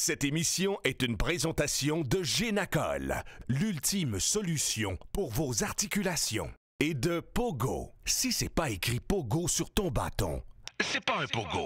Cette émission est une présentation de Génacol, l'ultime solution pour vos articulations. Et de Pogo. Si c'est pas écrit Pogo sur ton bâton, c'est pas un Pogo.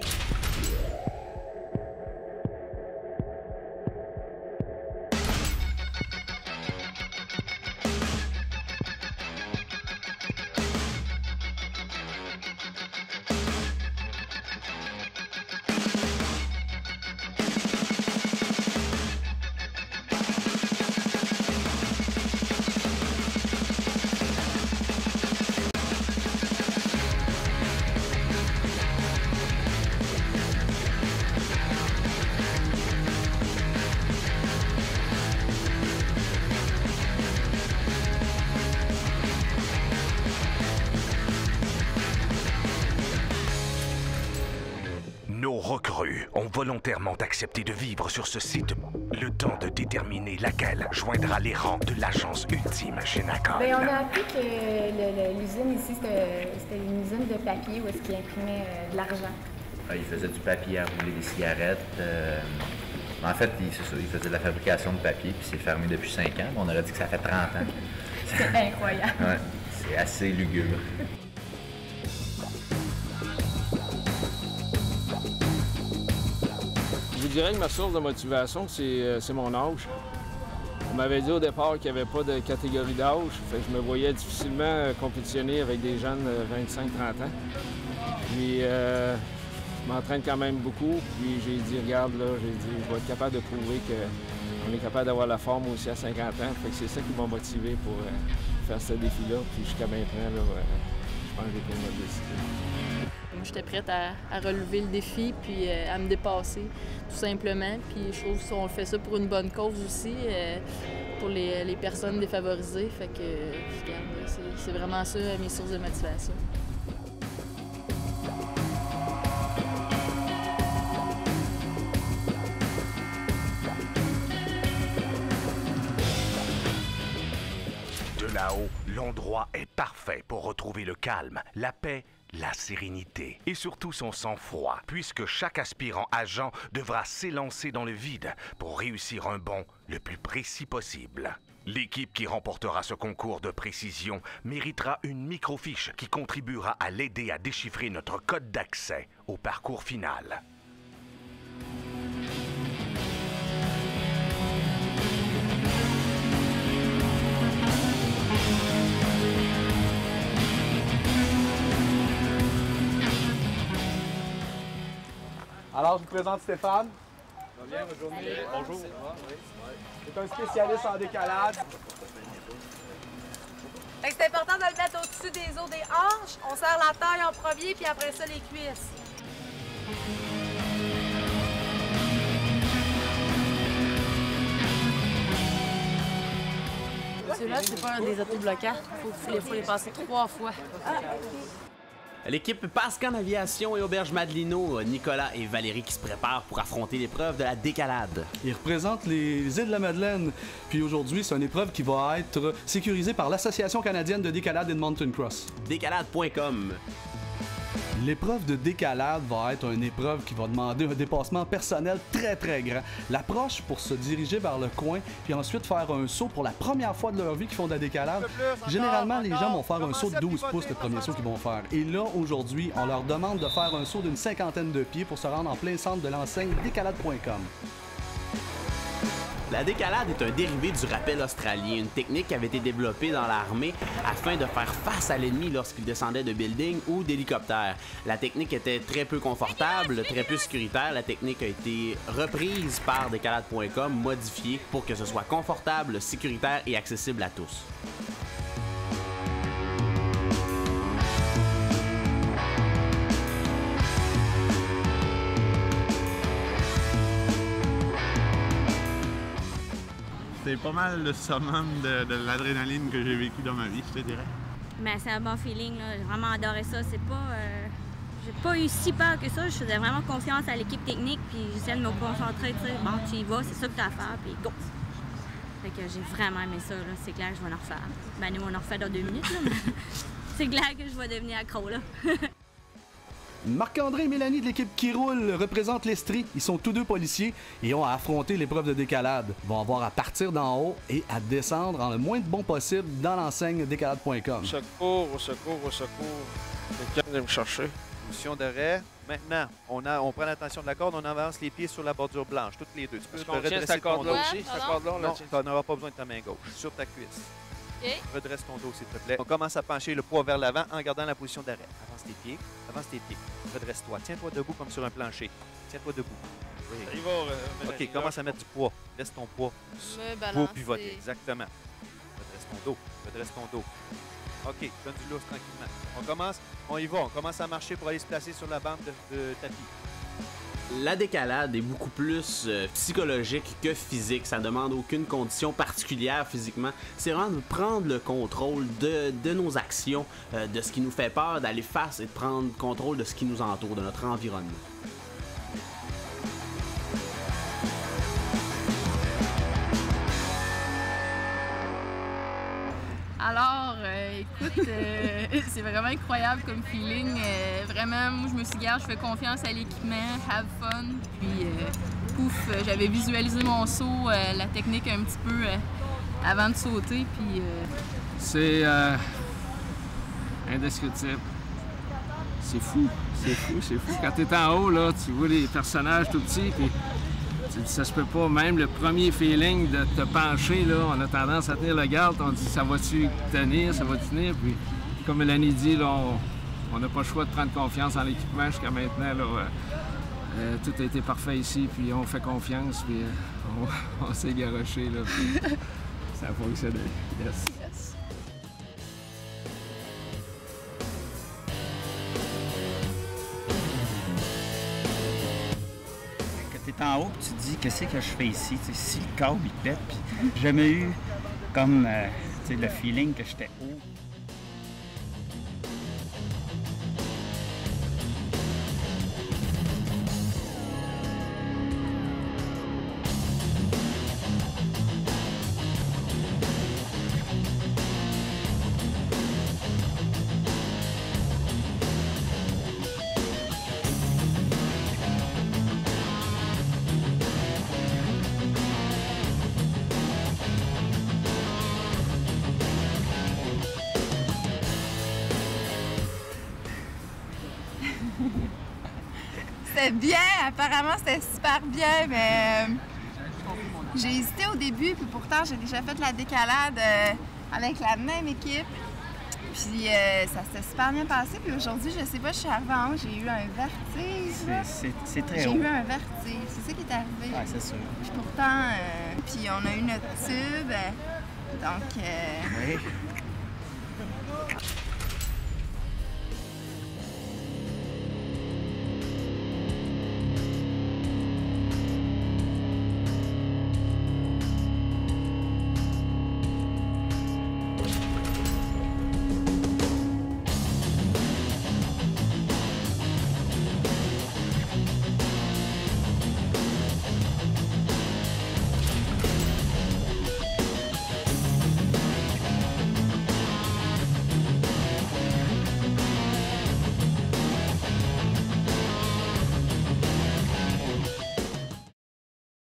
Nos recrues ont volontairement accepté de vivre sur ce site le temps de déterminer laquelle joindra les rangs de l'agence ultime Génacol. Bien, on a appris que l'usine ici, c'était une usine de papier où est-ce qu'il imprimait de l'argent. Il faisait du papier à rouler des cigarettes. En fait, il faisait de la fabrication de papier, puis c'est fermé depuis 5 ans. On aurait dit que ça fait 30 ans. C'est incroyable. Ouais, c'est assez lugubre. Je dirais que ma source de motivation, c'est mon âge. On m'avait dit au départ qu'il n'y avait pas de catégorie d'âge, fait que je me voyais difficilement compétitionner avec des jeunes de 25-30 ans. Puis je m'entraîne quand même beaucoup, puis j'ai dit, regarde là, je vais être capable de prouver qu'on est capable d'avoir la forme aussi à 50 ans. Fait que c'est ça qui m'a motivé pour faire ce défi-là, puis jusqu'à maintenant, là, je pense que j'ai pris ma décision. J'étais prête à relever le défi puis à me dépasser, tout simplement. Puis je trouve qu'on fait ça pour une bonne cause aussi, pour les personnes défavorisées. Fait que c'est vraiment ça mes sources de motivation. De là-haut, l'endroit est parfait pour retrouver le calme, la paix, la sérénité et surtout son sang-froid, puisque chaque aspirant agent devra s'élancer dans le vide pour réussir un bond le plus précis possible. L'équipe qui remportera ce concours de précision méritera une microfiche qui contribuera à l'aider à déchiffrer notre code d'accès au parcours final. Alors, je vous présente Stéphane. Ça va bien aujourd'hui? Bonjour. C'est un spécialiste en décalade. C'est important de le mettre au-dessus des os des hanches. On serre la taille en premier, puis après ça, les cuisses. Ceux-là, c'est pas un des autobloquants. Il faut les passer 3 fois. L'équipe Pascan Aviation et Auberge Madelino, Nicolas et Valérie qui se préparent pour affronter l'épreuve de la décalade. Ils représentent les îles de la Madeleine. Puis aujourd'hui, c'est une épreuve qui va être sécurisée par l'Association canadienne de décalade et de mountain cross. Décalade.com. L'épreuve de décalade va être une épreuve qui va demander un dépassement personnel très très grand. L'approche pour se diriger vers le coin, puis ensuite faire un saut pour la première fois de leur vie qu'ils font de la décalade. Généralement, les gens vont faire un saut de 12 pouces, le premier saut qu'ils vont faire. Et là, aujourd'hui, on leur demande de faire un saut d'une 50aine de pieds pour se rendre en plein centre de l'enseigne décalade.com. La décalade est un dérivé du rappel australien, une technique qui avait été développée dans l'armée afin de faire face à l'ennemi lorsqu'il descendait de buildings ou d'hélicoptères. La technique était très peu confortable, très peu sécuritaire. La technique a été reprise par décalade.com, modifiée pour que ce soit confortable, sécuritaire et accessible à tous. C'est pas mal le summum de l'adrénaline que j'ai vécu dans ma vie, je te dirais. Mais c'est un bon feeling, là. J'ai vraiment adoré ça. C'est pas... j'ai pas eu si peur que ça. Je faisais vraiment confiance à l'équipe technique, puis j'essayais de me concentrer, tu sais. Bon, tu y vas, c'est ça que tu as à faire, puis go! Fait que j'ai vraiment aimé ça, là. C'est clair que je vais en refaire. Ben nous, on en refait dans 2 minutes, là, mais c'est clair que je vais devenir accro, là. Marc-André et Mélanie de l'équipe Qui Roule représentent l'Estrie. Ils sont tous deux policiers et ont à affronter l'épreuve de décalade. Ils vont avoir à partir d'en haut et à descendre en le moins de bon possible dans l'enseigne décalade.com. Au secours, au secours, au secours. Quelqu'un vient me chercher. Position d'arrêt. Maintenant, on prend l'attention de la corde, on avance les pieds sur la bordure blanche, toutes les deux. Tu peux Est-ce qu'on tient cette corde-là aussi? Cette corde-là, on la Non, tient. tu n'auras pas besoin de ta main gauche. Sur ta cuisse. OK. Redresse ton dos, s'il te plaît. On commence à pencher le poids vers l'avant en gardant la position d'arrêt. Avance tes pieds, avance tes pieds. Redresse-toi. Tiens-toi debout comme sur un plancher. Tiens-toi debout. Oui. Il va, OK, commence à mettre du poids. Laisse ton poids. Me balancer. Pour pivoter, exactement. Redresse ton dos. Redresse ton dos. OK, donne du lousse tranquillement. On commence, on y va. On commence à marcher pour aller se placer sur la bande de tapis. La décalade est beaucoup plus psychologique que physique. Ça demande aucune condition particulière physiquement. C'est vraiment de prendre le contrôle de nos actions, de ce qui nous fait peur, d'aller face et de prendre contrôle de ce qui nous entoure, de notre environnement. Alors, écoute, c'est vraiment incroyable comme feeling. Vraiment, moi, je me suis garde, je fais confiance à l'équipement, have fun. Puis, pouf, j'avais visualisé mon saut, la technique un petit peu avant de sauter. Puis, c'est indescriptible. C'est fou, c'est fou, c'est fou. Quand t'es en haut, là, tu vois les personnages tout petits, puis tu dis, ça se peut pas. Même le premier feeling de te pencher, là, on a tendance à tenir le garde. On dit, ça va-tu tenir, ça va tenir? Puis, comme Mélanie dit, là, on n'a pas le choix de prendre confiance en l'équipement jusqu'à maintenant. Là, tout a été parfait ici, puis on fait confiance, puis on s'est garoché, là, puis ça a fonctionné. Yes. T'es en haut, tu te dis qu'est-ce que je fais ici, tu sais, si le câble il pète, puis j'ai jamais eu comme tu sais, le feeling que j'étais haut. C'était bien, apparemment c'était super bien, mais j'ai hésité au début, puis pourtant j'ai déjà fait la décalade avec la même équipe. Puis ça s'est super bien passé, puis aujourd'hui, je sais pas, je suis arrivée en haut, j'ai eu un vertige. C'est très haut. J'ai eu un vertige, c'est ça qui est arrivé. Ouais, c'est sûr. Puis pourtant, puis on a eu notre tube, donc... Oui.